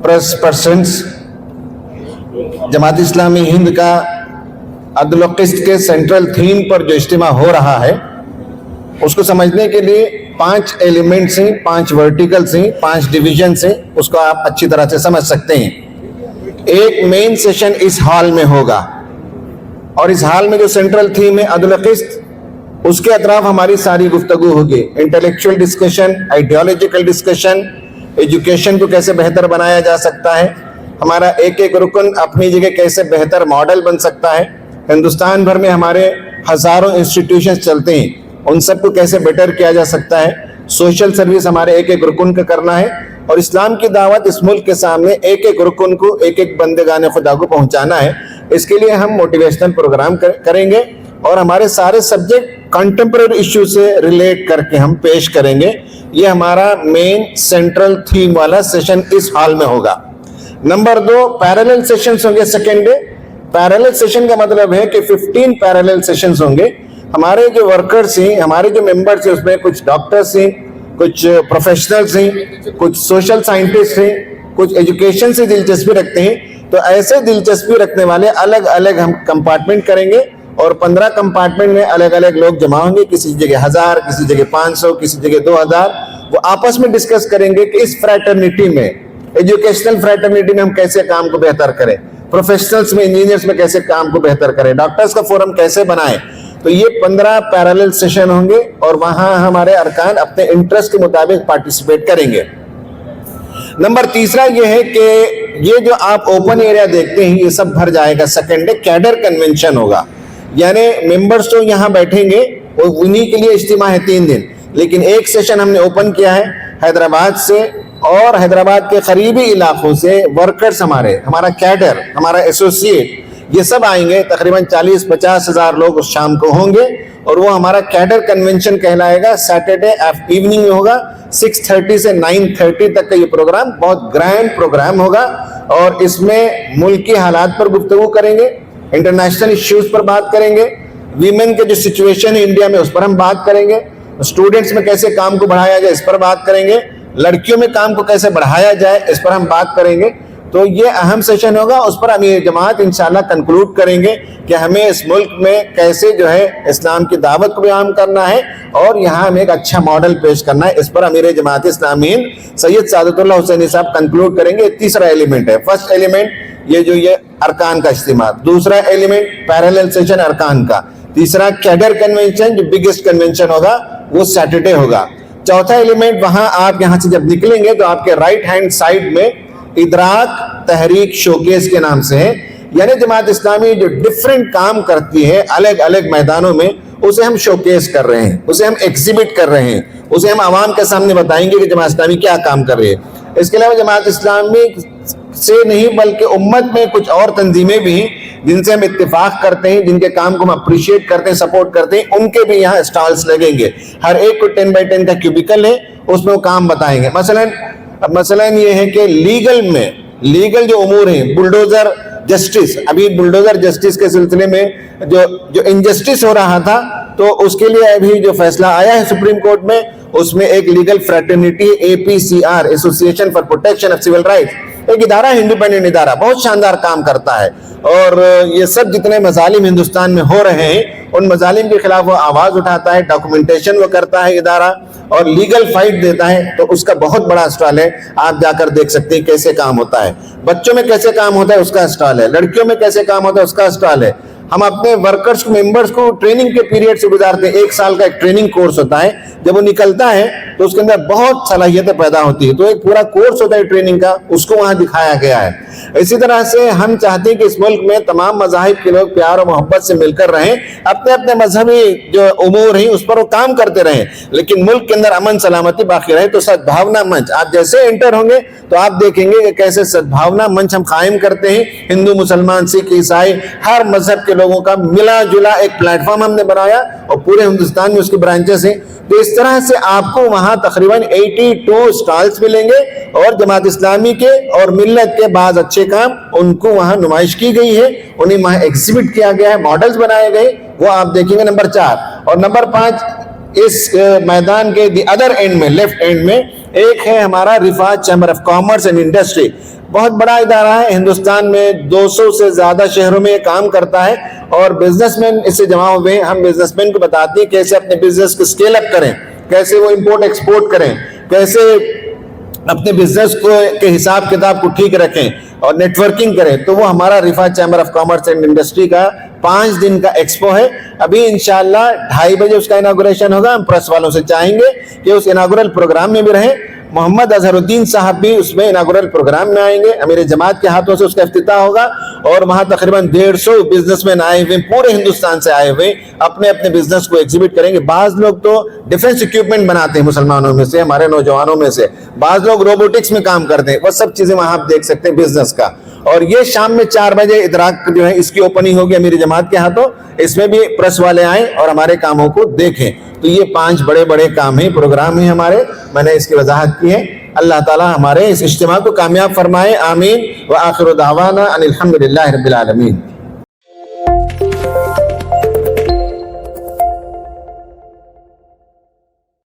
Press persons Jamaat Islami Hind का अदल व क़िस्त के सेंट्रल थीम पर जो इज्तिमा हो रहा है उसको समझने के लिए 5 एलिमेंट्स हैं, 5 वर्टिकल्स हैं, 5 डिविजन्स हैं, उसको आप अच्छी तरह से समझ सकते हैं। एक मेन सेशन इस हॉल में होगा और इस हॉल में जो सेंट्रल थीम है अदल व क़िस्त, उसके अतराफ हमारी सारी गुफ्तगू होगी। Intellectual discussion, ideological discussion, education को कैसे बेहतर बनाया जा सकता है, हमारा एक एक रुकन अपनी जगह कैसे बेहतर मॉडल बन सकता है, हिंदुस्तान भर में हमारे हज़ारों इंस्टीट्यूशंस चलते हैं, उन सबको कैसे बेटर किया जा सकता है, सोशल सर्विस हमारे एक एक रुकन का करना है और इस्लाम की दावत इस मुल्क के सामने एक एक रुकन को, एक एक बंदगाने खुदा को पहुँचाना है। इसके लिए हम मोटिवेशनल प्रोग्राम करेंगे और हमारे सारे सब्जेक्ट कंटेम्परेरी इश्यू से रिलेट करके हम पेश करेंगे। ये हमारा मेन सेंट्रल थीम वाला सेशन इस हॉल में होगा। नंबर 2, पैरेलल सेशंस होंगे सेकेंड डे। पैरेलल सेशन का मतलब है कि 15 पैरेलल सेशंस होंगे। हमारे जो वर्कर्स हैं, हमारे जो मेंबर्स हैं, उसमें कुछ डॉक्टर्स हैं, कुछ प्रोफेशनल्स हैं, कुछ सोशल साइंटिस्ट हैं, कुछ एजुकेशन से दिलचस्पी रखते हैं। तो ऐसे दिलचस्पी रखने वाले अलग अलग हम कंपार्टमेंट करेंगे और 15 कंपार्टमेंट में अलग अलग लोग जमा होंगे, किसी जगह 1000, किसी जगह 500, किसी जगह 2000। वो आपस में डिस्कस करेंगे कि इस फ्रैटर्निटी में, एजुकेशनल फ्रैटर्निटी में हम कैसे काम को बेहतर करें, प्रोफेशनल्स में, इंजीनियर्स में कैसे काम को बेहतर करें, डॉक्टर्स का फोरम कैसे बनाएं। तो ये 15 पैरेलल सेशन होंगे और वहां हमारे अरकान अपने इंटरेस्ट के मुताबिक पार्टिसिपेट करेंगे। नंबर 3 ये है कि ये जो आप ओपन एरिया देखते हैं ये सब भर जाएगा। सेकेंड डे कैडर कन्वेंशन होगा, यानी मेंबर्स तो यहाँ बैठेंगे और उन्हीं के लिए इज्तिमा है 3 दिन, लेकिन एक सेशन हमने ओपन किया है हैदराबाद से और हैदराबाद के करीबी इलाकों से वर्कर्स, हमारा कैडर, हमारा एसोसिएट, ये सब आएंगे। तकरीबन 40-50 हज़ार लोग उस शाम को होंगे और वो हमारा कैडर कन्वेंशन कहलाएगा। सैटरडे इवनिंग में होगा, 6:30 से 9:30 तक का ये प्रोग्राम बहुत ग्रैंड प्रोग्राम होगा और इसमें मुल्क के हालात पर गुफ्तगू करेंगे, इंटरनेशनल इश्यूज पर बात करेंगे, वीमेन के जो सिचुएशन है इंडिया में उस पर हम बात करेंगे, स्टूडेंट्स में कैसे काम को बढ़ाया जाए इस पर बात करेंगे, लड़कियों में काम को कैसे बढ़ाया जाए इस पर हम बात करेंगे। तो ये अहम सेशन होगा, उस पर अमीर जमात इंशाल्लाह कंक्लूड करेंगे कि हमें इस मुल्क में कैसे जो है इस्लाम की दावत को बयान करना है और यहाँ हमें एक अच्छा मॉडल पेश करना है। इस पर अमीर जमात इस्लामी हिंद सैयद सादतुल्लाह हुसैनी साहब कंक्लूड करेंगे। 3रा एलिमेंट है। फर्स्ट एलिमेंट ये अरकान का इज्तिमा, 2रा एलिमेंट पैरेलल सेशन अरकान का, 3रा कैडर कन्वेंशन जो बिगेस्ट कन्वेंशन होगा वो सैटरडे होगा। 4था एलिमेंट, वहां आप यहाँ से जब निकलेंगे तो आपके राइट हैंड साइड में इदराक तहरीक शोकेस के नाम से है, यानी जमात इस्लामी जो डिफरेंट काम करती है अलग अलग मैदानों में, उसे हम शोकेस कर रहे हैं, उसे हम एग्जिबिट कर रहे हैं, उसे हम आवाम के सामने बताएंगे कि जमात इस्लामी क्या काम कर रही है। इसके अलावा जमात इस्लामी से नहीं बल्कि उम्मत में कुछ और तंजीमें भी हैं जिनसे हम इत्तेफाक करते हैं, जिनके काम को हम अप्रिशिएट करते हैं, सपोर्ट करते हैं, उनके भी यहाँ स्टॉल्स लगेंगे। हर एक को 10 बाई 10 का क्यूबिकल है, उसमें वो काम बताएंगे। मसलन ये है कि लीगल जो उमूर हैं, बुलडोजर जस्टिस, अभी बुलडोजर जस्टिस के सिलसिले में जो इनजस्टिस हो रहा था तो उसके लिए अभी जो फैसला आया है सुप्रीम कोर्ट में, उसमें एक legal fraternity APCR, association for protection of civil rights, एक इदारा, इंडिपेंडेंट इदारा, बहुत शानदार काम करता है और ये सब जितने मजालिम हिंदुस्तान में हो रहे हैं उन मजालिम के खिलाफ वो आवाज उठाता है, डॉक्यूमेंटेशन वो करता है इदारा और लीगल फाइट देता है। तो उसका बहुत बड़ा स्टॉल है, आप जाकर देख सकते हैं कैसे काम होता है। बच्चों में कैसे काम होता है उसका स्टॉल है, लड़कियों में कैसे काम होता है उसका स्टॉल है। हम अपने वर्कर्स को, मेंबर्स को ट्रेनिंग के पीरियड से गुजारते हैं। 1 साल का एक ट्रेनिंग कोर्स होता है, जब वो निकलता है तो उसके अंदर बहुत सलाहियतें पैदा होती है, तो एक पूरा कोर्स होता है ट्रेनिंग का, उसको वहां दिखाया गया है। इसी तरह से हम चाहते हैं कि इस मुल्क में तमाम मज़ाहिब के लोग प्यार और मोहब्बत से मिलकर रहें, अपने अपने मजहबी जो उमूर हैं उस पर वो काम करते रहें, लेकिन मुल्क के अंदर अमन सलामती बाकी रहे। तो सद्भावना मंच, आप जैसे एंटर होंगे तो आप देखेंगे कि कैसे सद्भावना मंच हम कायम करते हैं। हिंदू, मुसलमान, सिख, ईसाई, हर मजहब के लोगों का मिला जुला एक प्लेटफॉर्म हमने बनाया और पूरे हिंदुस्तान में उसकी ब्रांचेस हैं। तो इस तरह से आपको वहां तकरीबन 82 स्टॉल्स मिलेंगे और जमात इस्लामी के और मिल्लत के बाद अच्छे काम उनको वहां नुमाइश की गई है, उन्हें वहां एग्जिबिट किया गया है, मॉडल्स बनाए गए, वो आप देखेंगे। नंबर 4 और नंबर 5 اس میدان کے دی ادر اینڈ میں، لیفٹ اینڈ میں، ایک ہے ہمارا Rifat chamber of commerce and industry. بہت بڑا ادارہ ہے، ہندوستان میں 200 سے زیادہ شہروں میں یہ کام کرتا ہے، اور بزنس مین اس سے جمع ہوئے ہیں. ہم بزنس مین کو بتاتے ہیں کیسے اپنے بزنس کو اسکیل اپ کریں، کیسے وہ امپورٹ ایکسپورٹ کریں، کیسے اپنے بزنس کے حساب کتاب کو ٹھیک رکھیں اور نیٹ ورکنگ کریں. تو وہ ہمارا Rifat chamber of commerce and industry کا 5 دن کا ایکسپو ہے. ابھی انشاءاللہ 2:30 بجے اس کا اناگوریشن ہوگا. ہم پریس والوں سے چاہیں گے کہ اس اناگورل پروگرام میں بھی رہیں. محمد اظہر الدین صاحب بھی اس میں اناگورل پروگرام میں آئیں گے. امیر جماعت کے ہاتھوں سے اس کا افتتاح ہوگا، اور وہاں تقریباً 150 بزنس مین آئے ہوئے، پورے ہندوستان سے آئے ہوئے، اپنے اپنے بزنس کو ایگزیبٹ کریں گے. بعض لوگ تو ڈیفنس اکوپمنٹ بناتے ہیں مسلمانوں میں سے، ہمارے نوجوانوں میں سے بعض لوگ روبوٹکس میں کام کرتے ہیں. وہ سب چیزیں وہاں آپ دیکھ سکتے ہیں بزنس کا. اور یہ شام میں 4 بجے ادراک جو ہے اس کی اوپننگ ہوگی امیر جماعت کے ہاتھوں. اس میں بھی پریس والے آئیں اور ہمارے کاموں کو دیکھیں. تو یہ 5 بڑے بڑے کام ہیں، پروگرام ہیں ہمارے. میں نے اس کی وضاحت کی ہے. اللہ تعالی ہمارے اس اجتماع کو کامیاب فرمائے. آمین. وآخر دعوانا ان الحمد للہ رب العالمین.